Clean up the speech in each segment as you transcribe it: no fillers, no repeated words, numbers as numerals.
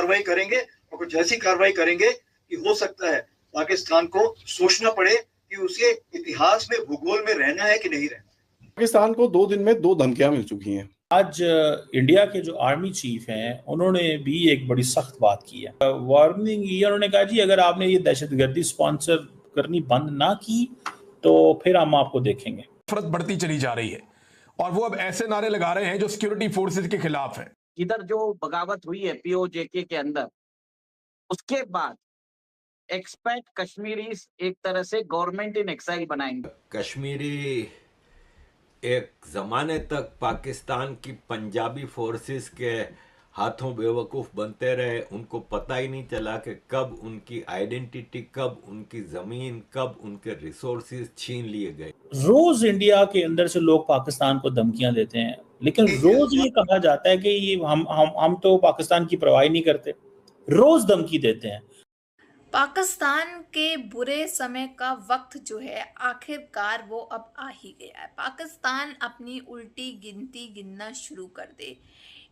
कार्रवाई करेंगे और कुछ ऐसी कार्रवाई करेंगे कि हो सकता है पाकिस्तान को सोचना पड़े कि उसे इतिहास में, भूगोल में रहना है कि नहीं रहना। पाकिस्तान को 2 दिन में 2 धमकियां मिल चुकी हैं। आज इंडिया के जो आर्मी चीफ हैं उन्होंने भी एक बड़ी सख्त बात की है, वार्निंग की। उन्होंने कहा जी अगर आपने ये दहशतगर्दी स्पॉन्सर करनी बंद ना की तो फिर हम आपको देखेंगे। नफरत बढ़ती चली जा रही है और वो अब ऐसे नारे लगा रहे हैं जो सिक्योरिटी फोर्सेज के खिलाफ है। इधर जो बगावत हुई है पीओजेके के अंदर, उसके बाद एक्सपेक्ट कश्मीरीज एक तरह से गवर्नमेंट इन एक्साइल बनाएंगे। कश्मीरी एक जमाने तक पाकिस्तान की पंजाबी फोर्सेस के हाथों बेवकूफ़ बनते रहे। उनको पता ही नहीं चला कि कब उनकी आइडेंटिटी, कब उनकी ज़मीन, कब उनके रिसोर्सेज छीन लिए गए। रोज इंडिया के अंदर से लोग पाकिस्तान को धमकियां देते हैं, लेकिन रोज ये कहा जाता है कि ये हम तो पाकिस्तान की परवाह नहीं करते। रोज धमकी देते हैं। पाकिस्तान के बुरे समय का वक्त जो है आखिरकार वो अब आ ही गया है। पाकिस्तान अपनी उल्टी गिनती गिनना शुरू कर दे।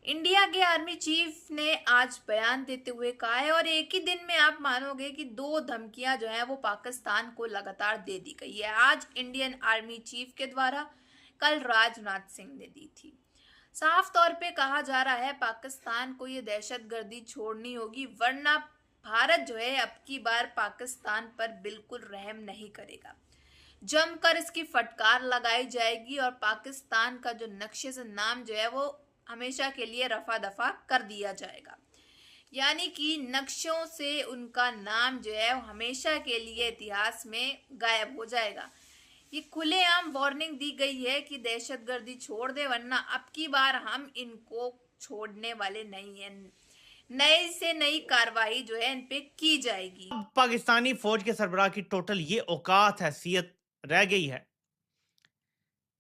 इंडिया के आर्मी चीफ ने आज बयान देते हुए कहा है, और एक ही दिन में आप मानोगे कि 2 धमकियां जो है वो पाकिस्तान को लगातार दे दी गई है। आज इंडियन आर्मी चीफ के द्वारा, कल राजनाथ सिंह ने दी थी। साफ तौर पे कहा जा रहा है पाकिस्तान को ये दहशतगर्दी छोड़नी होगी, वरना भारत जो है अब की बार पाकिस्तान पर बिल्कुल रहम नहीं करेगा। जमकर इसकी फटकार लगाई जाएगी और पाकिस्तान का जो नक्शे से नाम जो है वो हमेशा के लिए रफा दफा कर दिया जाएगा। यानी कि नक्शों से उनका नाम जो है हमेशा के लिए इतिहास में गायब हो जाएगा। ये खुलेआम वार्निंग दी गई है कि दहशतगर्दी छोड़ दे, वरना अब की बार हम इनको छोड़ने वाले नहीं हैं। नई से नई कार्रवाई जो है इन पे की जाएगी। पाकिस्तानी फौज के सरबराह की टोटल ये औकात हैसियत रह गई है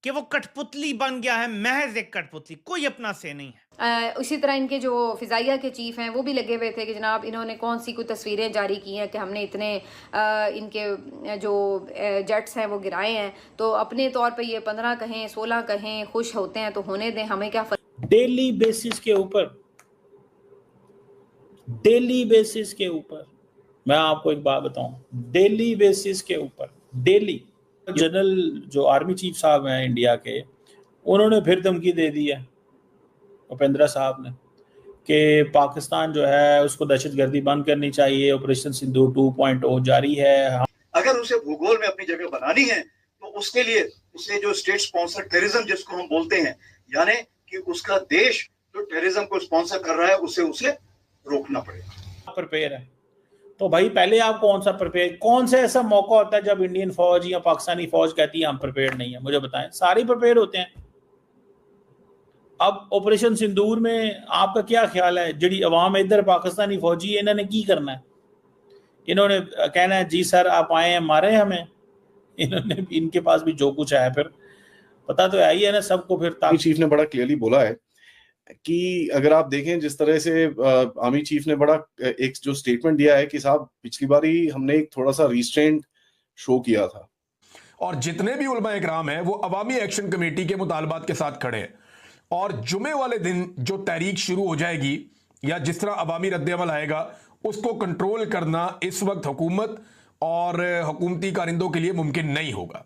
कि वो कठपुतली बन गया है, महज एक कठपुतली, कोई अपना से नहीं है। उसी तरह इनके जो फिजाइया के चीफ हैं वो भी लगे हुए थे कि जनाब इन्होंने कौन सी कोई तस्वीरें जारी की हैं कि हमने इतने इनके जो जेट्स हैं वो गिराए हैं, तो अपने तौर पे ये 15 कहें 16 कहें खुश होते हैं तो होने दें, हमें क्या फर्क। डेली बेसिस के ऊपर मैं आपको एक बात बताऊं, डेली बेसिस के ऊपर डेली जनरल जो आर्मी चीफ साहब हैं इंडिया के, उन्होंने फिर धमकी दे दी है उपेंद्र साहब ने कि पाकिस्तान जो है उसको दहशतगर्दी बंद करनी चाहिए, ऑपरेशन सिंदूर 2.0 जारी है। अगर उसे भूगोल में अपनी जगह बनानी है तो उसके लिए उसे जो स्टेट स्पॉन्सर टेररिज्म जिसको हम बोलते हैं, यानी कि उसका देश जो टेररिज्म को स्पॉन्सर कर रहा है उसे रोकना पड़ेगा। प्रिपेयर है तो भाई पहले आप कौन सा ऐसा मौका होता है जब इंडियन फौज या पाकिस्तानी फौज कहती है हम प्रिपेयर नहीं है? मुझे बताएं। सारे प्रिपेयर होते हैं। अब ऑपरेशन सिंदूर में आपका क्या ख्याल है? जिहड़ी अवाम इधर पाकिस्तानी फौजी है, इन्होंने की करना है? इन्होंने कहना है जी सर आप आए हैं मारे हमें। इन्होंने इनके पास भी जो कुछ है, फिर पता तो है ही है ना सबको। फिर चीफ ने बड़ा क्लियरली बोला है कि अगर आप देखें जिस तरह से आर्मी चीफ ने बड़ा एक जो स्टेटमेंट दिया है कि साहब पिछली बार ही हमने एक थोड़ा सा रिस्ट्रेंट शो किया था, और जितने भी उलमा इकराम हैं वो अवामी एक्शन कमेटी के मुतालबात के साथ खड़े हैं। और जुमे वाले दिन जो तहरीक शुरू हो जाएगी या जिस तरह अवामी रद्द-ए-अमल आएगा उसको कंट्रोल करना इस वक्त हुकूमत और हुकूमती कारिंदों के लिए मुमकिन नहीं होगा।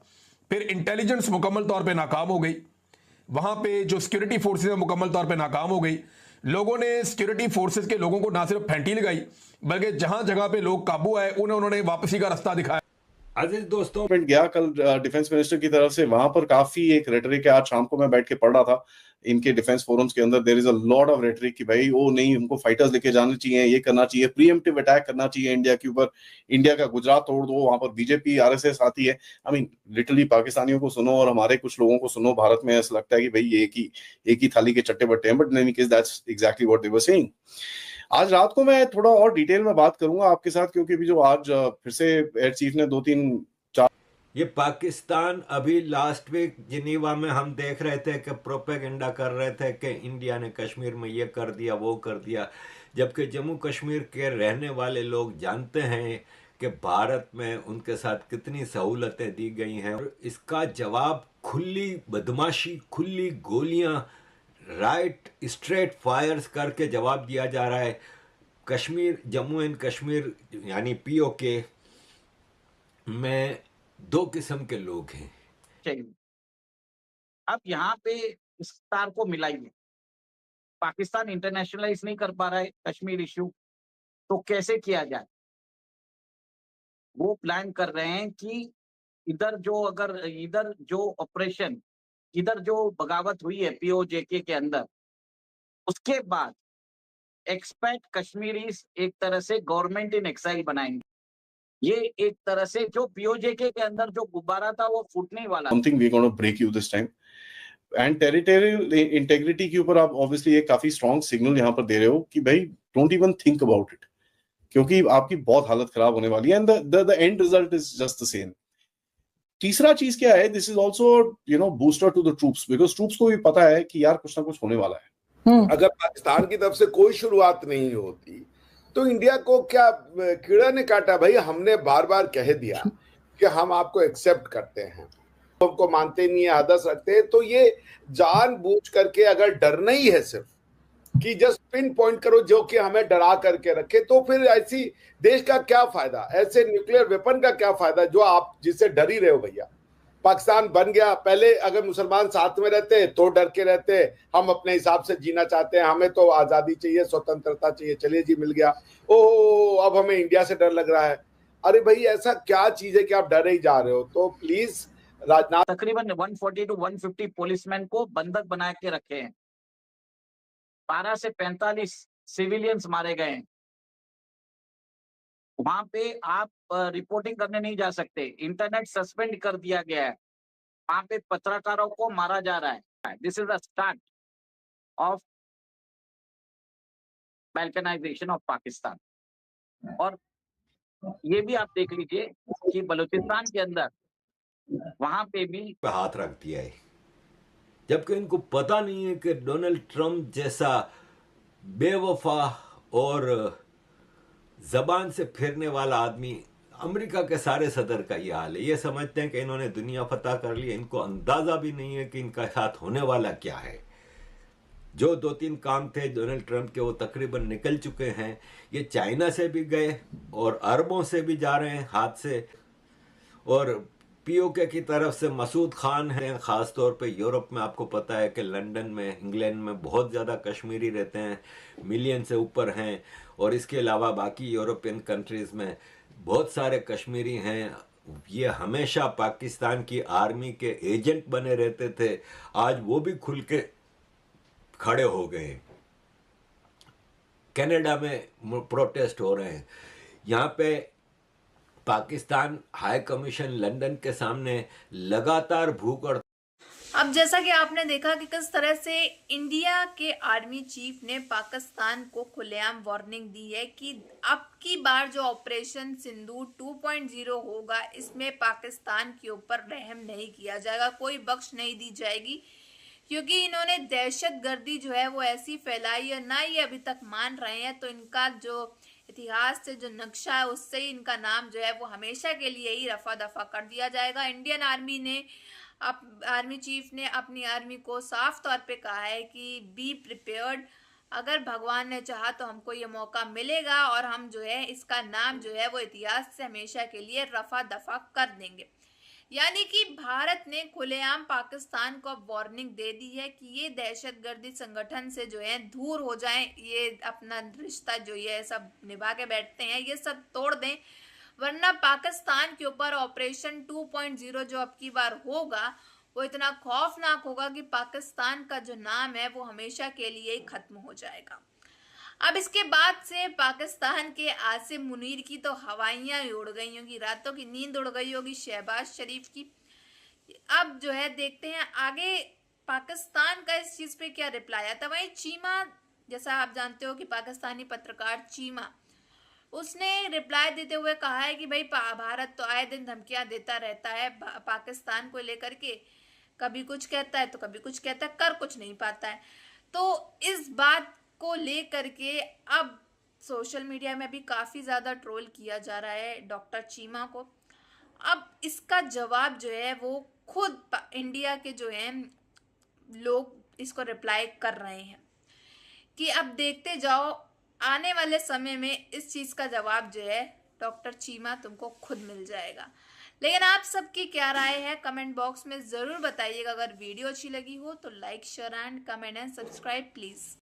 फिर इंटेलिजेंस मुकम्मल तौर पर नाकाम हो गई, वहां पे जो सिक्योरिटी फोर्सेज मुकम्मल तौर पे नाकाम हो गई। लोगों ने सिक्योरिटी फोर्सेज के लोगों को ना सिर्फ फैंटी लगाई बल्कि जहां जगह पे लोग काबू आए उन्होंने वापसी का रास्ता दिखाया। अजीज दोस्तों, गया कल डिफेंस मिनिस्टर की तरफ से, वहां पर काफी एक रेटरिक है। आज शाम को मैं बैठ के पढ़ रहा था इनके डिफेंस फोरम्स के अंदर, there is a lot of rhetoric कि भाई वो नहीं, हमको फाइटर्स लेके जाने चाहिए, ये करना चाहिए, प्रीएम्प्टिव अटैक करना चाहिए इंडिया के ऊपर, इंडिया का गुजरात तोड़ दो, वहां पर बीजेपी आरएसएस आती है। आई मीन लिटरली पाकिस्तानियों को सुनो और हमारे कुछ लोगों को सुनो, भारत में ऐसा लगता है कि भाई ये एक ही थाली के चट्टे बट्टे हैं, बट नहीं, that's exactly what they were saying. आज रात को मैं थोड़ा और डिटेल में बात करूंगा आपके साथ, क्योंकि भी जो आज फिर से एयर चीफ ने 2-3-4 ये पाकिस्तान अभी लास्ट वीक जिनीवा में हम देख रहे थे कि प्रोपेगेंडा कर रहे थे कि इंडिया ने कश्मीर में ये कर दिया वो कर दिया, जबकि जम्मू कश्मीर के रहने वाले लोग जानते हैं कि भारत में उनके साथ कितनी सहूलतें दी गई हैं। और इसका जवाब खुली बदमाशी, खुली गोलियां, राइट स्ट्रेट फायर्स करके जवाब दिया जा रहा है। कश्मीर, जम्मू एंड कश्मीर यानी पीओके में 2 किस्म के लोग हैं। चाहिए। अब यहाँ पे इस तार को मिलाइए। पाकिस्तान इंटरनेशनलाइज नहीं कर पा रहा है कश्मीर इश्यू, तो कैसे किया जाए? वो प्लान कर रहे हैं कि इधर जो ऑपरेशन, इधर जो बगावत हुई है पीओजेके के अंदर, उसके बाद एक्सपैट कश्मीरीज एक तरह से गवर्नमेंट इन एक्साइल बनाएंगे। ये एक तरह से जो पीओजेके के अंदर जो गुब्बारा था वो फूटने ही वाला। Something we're going to break you this time. And territorial integrity के ऊपर आप ऑब्वियसली एक काफी स्ट्रॉन्ग सिग्नल यहाँ पर दे रहे हो कि भाई don't even think about it, क्योंकि आपकी बहुत हालत खराब होने वाली है and the end result is just the same. तीसरा चीज क्या है, this is also booster to the troops, because troops को भी पता है कि यार कुछ ना कुछ होने वाला है। अगर पाकिस्तान की तरफ से कोई शुरुआत नहीं होती तो इंडिया को क्या कीड़ा ने काटा? भाई हमने बार बार कह दिया कि हम आपको एक्सेप्ट करते हैं, को मानते नहीं है, आदर्श रखते हैं। तो ये जानबूझ करके अगर डरना ही है सिर्फ कि जस्ट पिन पॉइंट करो जो कि हमें डरा करके रखे, तो फिर ऐसी देश का क्या फायदा, ऐसे न्यूक्लियर वेपन का क्या फायदा जो आप जिससे डर ही रहे हो? भैया पाकिस्तान बन गया, पहले अगर मुसलमान साथ में रहते तो डर के रहते, हम अपने हिसाब से जीना चाहते हैं, हमें तो आजादी चाहिए, स्वतंत्रता चाहिए, चलिए जी मिल गया, ओ अब हमें इंडिया से डर लग रहा है। अरे भाई ऐसा क्या चीज है कि आप डरे ही जा रहे हो? तो प्लीज राजनाथ, तकरीबन 140 to 150 पुलिसमैन को बंधक बना के रखे हैं, 12 से 45 सिविलियंस मारे गए हैं। वहां पे आप रिपोर्टिंग करने नहीं जा सकते, इंटरनेट सस्पेंड कर दिया गया है, वहां पे पत्रकारों को मारा जा रहा है। This is the start of balkanization of Pakistan. और ये भी आप देख लीजिए कि बलूचिस्तान के अंदर वहां पे भी हाथ रख दिया है, जबकि इनको पता नहीं है कि डोनाल्ड ट्रंप जैसा बेवफा और जबान से फिरने वाला आदमी, अमेरिका के सारे सदर का ये हाल है। ये समझते हैं कि इन्होंने दुनिया फतह कर ली, इनको अंदाजा भी नहीं है कि इनका साथ होने वाला क्या है। जो 2-3 काम थे डोनाल्ड ट्रंप के वो तकरीबन निकल चुके हैं। ये चाइना से भी गए और अरबों से भी जा रहे हैं हाथ से। और पीओके की तरफ से मसूद खान है, ख़ास तौर पे यूरोप में आपको पता है कि लंदन में, इंग्लैंड में बहुत ज़्यादा कश्मीरी रहते हैं, मिलियन से ऊपर हैं। और इसके अलावा बाकी यूरोपियन कंट्रीज़ में बहुत सारे कश्मीरी हैं। ये हमेशा पाकिस्तान की आर्मी के एजेंट बने रहते थे, आज वो भी खुल के खड़े हो गए। कनाडा में प्रोटेस्ट हो रहे हैं, यहाँ पे पाकिस्तान हाई कमीशन लंदन के सामने लगातार भूख और अब जैसा कि आपने देखा कि किस तरह से इंडिया के आर्मी चीफ ने पाकिस्तान को खुलेआम वार्निंग दी है कि अब की बार जो ऑपरेशन सिंदूर 2.0 होगा इसमें पाकिस्तान के ऊपर रहम नहीं किया जाएगा, कोई बख्श नहीं दी जाएगी, क्योंकि इन्होंने दहशतगर्दी जो है वो ऐसी फैलाई है, ना ये अभी तक मान रहे हैं। तो इनका जो इतिहास से जो नक्शा है उससे ही इनका नाम जो है वो हमेशा के लिए ही रफा दफा कर दिया जाएगा। इंडियन आर्मी ने आर्मी चीफ ने अपनी आर्मी को साफ तौर पे कहा है कि बी प्रिपेयर्ड, अगर भगवान ने चाहा तो हमको ये मौका मिलेगा और हम जो है इसका नाम जो है वो इतिहास से हमेशा के लिए रफा दफा कर देंगे। यानी कि भारत ने खुलेआम पाकिस्तान को वार्निंग दे दी है कि ये दहशतगर्दी संगठन से जो है दूर हो जाएं, ये अपना रिश्ता जो ये सब निभा के बैठते हैं ये सब तोड़ दें, वरना पाकिस्तान के ऊपर ऑपरेशन 2.0 जो अब की बार होगा वो इतना खौफनाक होगा कि पाकिस्तान का जो नाम है वो हमेशा के लिए ही खत्म हो जाएगा। अब इसके बाद से पाकिस्तान के आसिम मुनीर की तो हवाइयां उड़ गई होंगी, रातों की नींद उड़ गई होगी शहबाज शरीफ की। अब जो है देखते हैं आगे पाकिस्तान का इस चीज पे क्या रिप्लाई आता है। वहीं चीमा, जैसा आप जानते हो कि पाकिस्तानी पत्रकार चीमा, उसने रिप्लाई देते हुए कहा है कि भाई भारत तो आए दिन धमकियां देता रहता है पाकिस्तान को लेकर के, कभी कुछ कहता है तो कभी कुछ कहता है, कर कुछ नहीं पाता है। तो इस बात को लेकर के अब सोशल मीडिया में भी काफी ज्यादा ट्रोल किया जा रहा है डॉक्टर चीमा को। अब इसका जवाब जो है वो खुद इंडिया के जो है लोग इसको रिप्लाई कर रहे हैं कि अब देखते जाओ आने वाले समय में इस चीज का जवाब जो है डॉक्टर चीमा तुमको खुद मिल जाएगा। लेकिन आप सबकी क्या राय है कमेंट बॉक्स में जरूर बताइएगा। अगर वीडियो अच्छी लगी हो तो like share and comment and subscribe please.